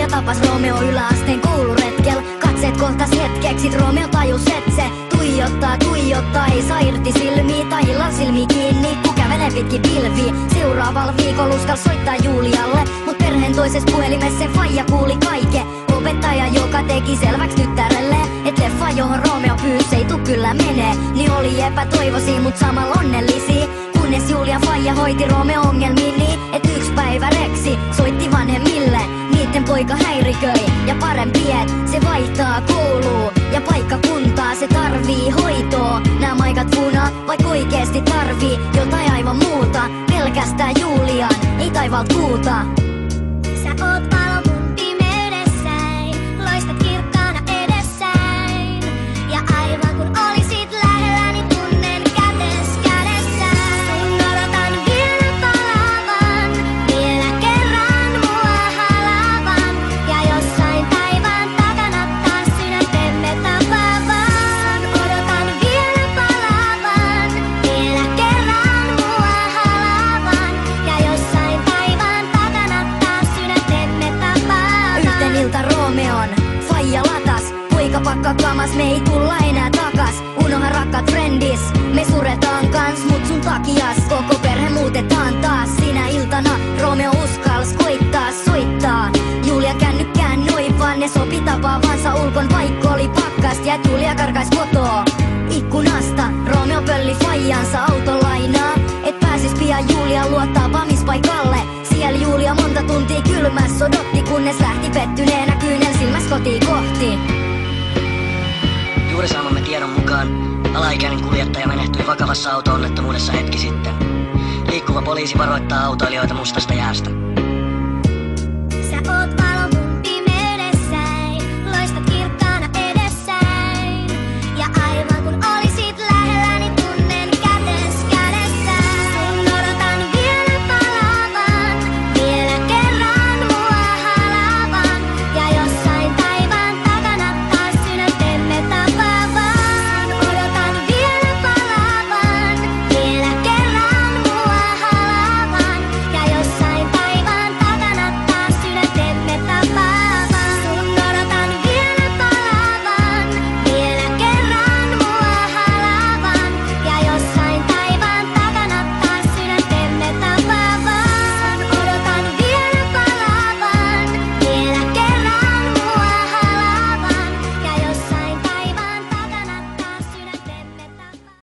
Julia tapas Romeo yläasteen kouluretkel. Katseet kohtas hetkeksi, Romeo tajus et se tuijottaa, ei saa irti silmiä tai illan silmi kiinni. Kun kävelee pitkin pilviä, seuraavalla viikolla uskal soittaa Julialle. Mut perheen toisessa puhelimessa sen faija kuuli kaiken. Opettaja, joka teki selväks tyttärelle, et leffa johon Romeo pyysi ei tuu kyllä menee. Niin oli epätoivoisia mut samalla onnellisia. Kunnes Julia faija hoiti Romeo ongelmiin niin, et yks päivä Reksi soitti vanhemmille. Niitten poika häiriköi ja parempi et se vaihtaa koulua ja paikkakuntaa. Se tarvii hoitoa, nää maikat vuna, vaik oikeesti tarvii jotain aivan muuta. Pelkästään Julian, ei taivaalt kuuta. Sä oot valo mun pimeydessäin, loistat kirkkaana edessäin. Ja aivan kun olisit lähellä, niin tunnen kätes kädessäin. Odotan vielä palavan, vielä kerran mua halavan. Ja jossain taivaan takana taas sydäntemme tapaavan. Odotan vielä palavan, vielä kerran mua halavan. Ja jossain taivaan takana taas sydäntemme tapaavan. Yhten ilta Romeon faija latas, poika pakka kamas, me ei tulla enää takas. Unoha rakkaat friendis, me suretaan kans, mut sun takias koko perhe muutetaan taas. Sinä iltana Romeo uskals koittaa soittaa Julia kännykkään noin vaan, ne sopi tapaavansa ulkon, vaikka oli pakkast ja Julia karkais kotoo. Ikkunasta Romeo pölli faijansa autolainaa, et pääsis pian Julia luo tapaamispaikalle. Siellä Julia monta tuntia kylmäs odotti, kunnes lähti pettyneenä kyynel silmäs kotiin kohti. Juuri saamamme tiedon mukaan alaikäinen kuljettaja menehtyi vakavassa auto-onnettomuudessa hetki sitten. Liikkuva poliisi varoittaa autoilijoita mustasta jäästä.